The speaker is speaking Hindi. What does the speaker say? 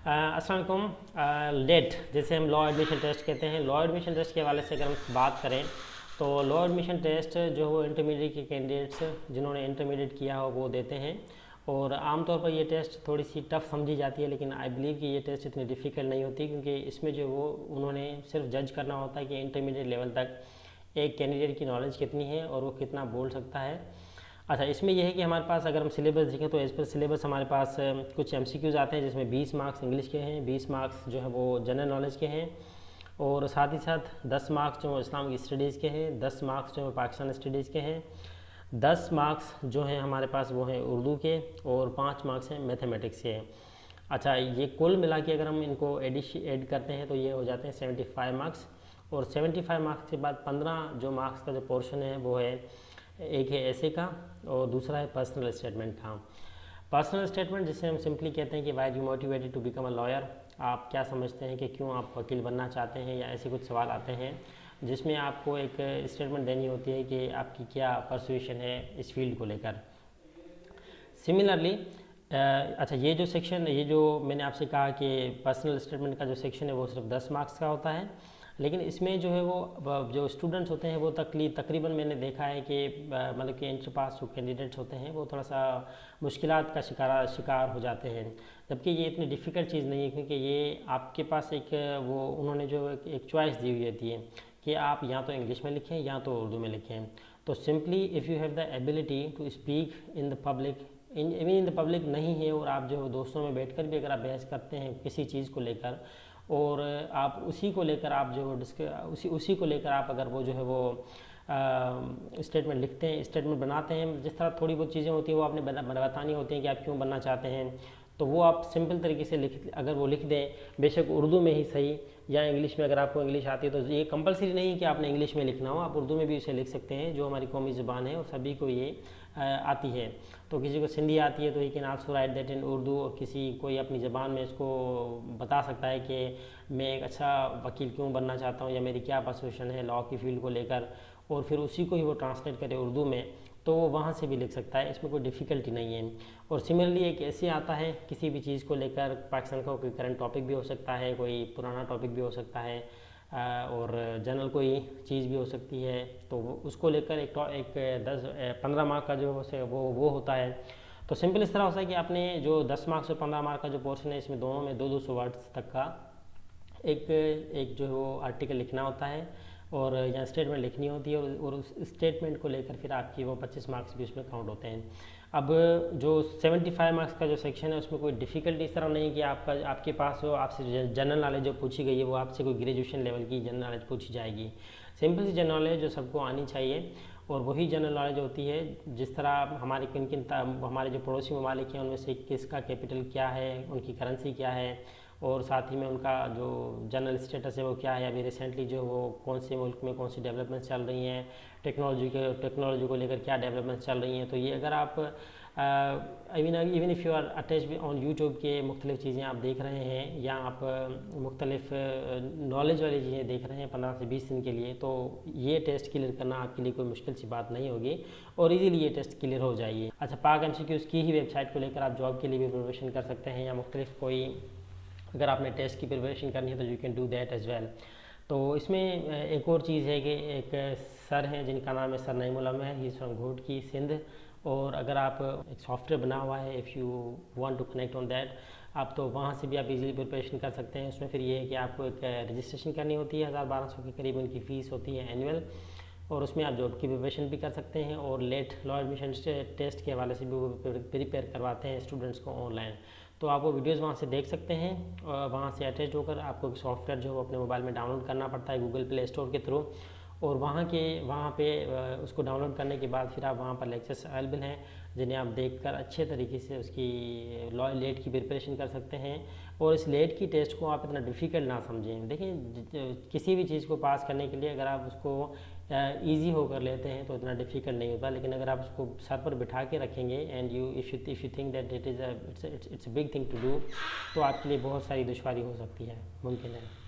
अस्सलाम वालेकुम। लेट जैसे हम लॉ एडमिशन टेस्ट कहते हैं, लॉ एडमिशन टेस्ट के हवाले से अगर हम बात करें तो लॉ एडमिशन टेस्ट जो वो इंटरमीडिएट के कैंडिडेट्स जिन्होंने इंटरमीडिएट किया हो वो देते हैं। और आमतौर पर ये टेस्ट थोड़ी सी टफ समझी जाती है, लेकिन आई बिलीव कि ये टेस्ट इतनी डिफ़िकल्ट नहीं होती, क्योंकि इसमें जो वो उन्होंने सिर्फ जज करना होता है कि इंटरमीडिएट लेवल तक एक कैंडिडेट की नॉलेज कितनी है और वो कितना बोल सकता है। अच्छा, इसमें यह है कि हमारे पास अगर हम सिलेबस देखें तो एज पर सिलेबस हमारे पास कुछ एमसीक्यूज़ आते हैं, जिसमें 20 मार्क्स इंग्लिश के हैं, 20 मार्क्स जो है वो जनरल नॉलेज के हैं, और साथ ही साथ 10 मार्क्स जो इस्लामिक स्टडीज़ के हैं, 10 मार्क्स जो है पाकिस्तान स्टडीज़ के हैं, 10 मार्क्स जो हैं हमारे पास वो हैं उर्दू के, और 5 मार्क्स हैं मैथमेटिक्स के। अच्छा, ये कुल मिला के अगर हम इनको ऐड करते हैं तो ये हो जाते हैं 75 मार्क्स। और 75 मार्क्स के बाद 15 जो मार्क्स का जो पोर्शन है वो है, एक है ऐसे का और दूसरा है पर्सनल स्टेटमेंट का। पर्सनल स्टेटमेंट जिसे हम सिंपली कहते हैं कि why you motivated to become a lawyer, आप क्या समझते हैं कि क्यों आप वकील बनना चाहते हैं, या ऐसे कुछ सवाल आते हैं जिसमें आपको एक स्टेटमेंट देनी होती है कि आपकी क्या परसुएशन है इस फील्ड को लेकर। सिमिलरली अच्छा, ये जो सेक्शन, ये जो मैंने आपसे कहा कि पर्सनल स्टेटमेंट का जो सेक्शन है वो सिर्फ 10 मार्क्स का होता है, लेकिन इसमें जो है वो जो स्टूडेंट्स होते हैं वो तकरीबन मैंने देखा है कि मतलब कि इंटर पास जो कैंडिडेट्स होते हैं वो थोड़ा सा मुश्किलात का शिकार हो जाते हैं, जबकि ये इतनी डिफ़िकल्ट चीज़ नहीं है, क्योंकि ये आपके पास एक वो उन्होंने जो एक चॉइस दी हुई होती है कि आप या तो इंग्लिश में लिखें या तो उर्दू में लिखें। तो simply if you have the ability to speak in the public, in the public नहीं है, और आप जो दोस्तों में बैठकर भी अगर आप बहस करते हैं किसी चीज़ को लेकर, और आप उसी को लेकर आप जो उसी को लेकर आप अगर वो जो है वो स्टेटमेंट लिखते हैं, स्टेटमेंट बनाते हैं, जिस तरह थोड़ी बहुत चीज़ें होती हैं वो आपने बतानी होती हैं कि आप क्यों बनना चाहते हैं, तो वो आप सिंपल तरीके से अगर वो लिख दें, बेशक उर्दू में ही सही या इंग्लिश में, अगर आपको इंग्लिश आती है तो ये कंपलसरी नहीं है कि आपने इंग्लिश में लिखना हो, आप उर्दू में भी इसे लिख सकते हैं, जो हमारी कौमी ज़ुबान है और सभी को ये आती है। तो किसी को सिंधी आती है तो he can also right that in Urdu, और किसी कोई अपनी ज़बान में इसको बता सकता है कि मैं एक अच्छा वकील क्यों बनना चाहता हूँ या मेरी क्या परसुएशन है लॉ की फील्ड को लेकर, और फिर उसी को ही वो ट्रांसलेट करे उर्दू में, तो वो वहाँ से भी लिख सकता है, इसमें कोई डिफ़िकल्टी नहीं है। और सिमिलरली एक ऐसे आता है किसी भी चीज़ को लेकर, पाकिस्तान का कोई करंट टॉपिक भी हो सकता है, कोई पुराना टॉपिक भी हो सकता है, और जनरल कोई चीज़ भी हो सकती है, तो उसको लेकर एक 10-15 मार्क का जो वो होता है। तो सिंपल इस तरह होता है कि आपने जो 10 मार्क्स और 15 मार्क का जो पोर्शन है, इसमें दोनों में 200 वर्ड्स तक का एक जो है वो आर्टिकल लिखना होता है, और या स्टेटमेंट लिखनी होती है, और उस स्टेटमेंट को लेकर फिर आपकी वो 25 मार्क्स भी उसमें काउंट होते हैं। अब जो 75 मार्क्स का जो सेक्शन है उसमें कोई डिफ़िकल्टी इस तरह नहीं है कि आपके पास हो, आपसे जनरल नॉलेज जो पूछी गई है वो आपसे कोई ग्रेजुएशन लेवल की जनरल नॉलेज पूछी जाएगी। सिंपल सी जनरल नॉलेज जो सबको आनी चाहिए, और वही जनरल नॉलेज होती है जिस तरह हमारे हमारे जो पड़ोसी ममालिक हैं उनमें से किसका कैपिटल क्या है, उनकी करेंसी क्या है, और साथ ही में उनका जो जनरल स्टेटस है वो क्या है, अभी रिसेंटली जो वो कौन से मुल्क में कौन सी डेवलपमेंट्स चल रही हैं, टेक्नोलॉजी को लेकर क्या डेवलपमेंट्स चल रही हैं। तो ये अगर आप even if you are attach on YouTube के मुख्तलिफ़ चीज़ें आप देख रहे हैं, या आप मुख्तलिफ नॉलेज वाली चीज़ें देख रहे हैं 15 से 20 दिन के लिए, तो ये टेस्ट क्लियर करना आपके लिए कोई मुश्किल सी बात नहीं होगी, और इजीली ये टेस्ट क्लियर हो जाएगी। अच्छा, पाक एमसीक्यूज़ की ही वेबसाइट को लेकर आप जॉब के लिए भी प्रिपरेशन कर सकते हैं, या मुख्तलिफ कोई अगर आपने टेस्ट की प्रिपरेशन करनी है तो you can do that as well. तो इसमें एक और चीज़ है कि एक सर हैं जिनका नाम है सर नईम उल अमन है, ही इज़ फ्रॉम घोट की सिंध, और अगर आप एक सॉफ्टवेयर बना हुआ है, if you want to connect on that, आप तो वहाँ से भी आप इजीली प्रिपरेशन कर सकते हैं। उसमें फिर ये है कि आपको एक रजिस्ट्रेशन करनी होती है, 1000-1200 के करीब उनकी फ़ीस होती है एनुअल, और उसमें आप जॉब की प्रिपरेशन भी कर सकते हैं, और लेट लॉ एडमिशन टेस्ट के हवाले से भी वो प्रिपेयर करवाते हैं स्टूडेंट्स को ऑनलाइन। तो आप वो वीडियोज़ वहाँ से देख सकते हैं, और वहाँ से अटैच होकर आपको एक सॉफ्टवेयर जो है अपने मोबाइल में डाउनलोड करना पड़ता है गूगल प्ले स्टोर के थ्रू, और वहाँ पे उसको डाउनलोड करने के बाद फिर आप वहाँ पर लेक्चर्स अवेलेबल हैं जिन्हें आप देखकर अच्छे तरीके से उसकी लेट की प्रिपरेशन कर सकते हैं। और इस लेट की टेस्ट को आप इतना डिफ़िकल्ट ना समझें। देखिए, किसी भी चीज़ को पास करने के लिए अगर आप उसको ईजी होकर लेते हैं तो इतना डिफ़िकल्ट नहीं होता, लेकिन अगर आप उसको सर पर बिठा के रखेंगे and if you think that it's a big thing to do, तो आपके लिए बहुत सारी दुश्वारी हो सकती है, मुमकिन है।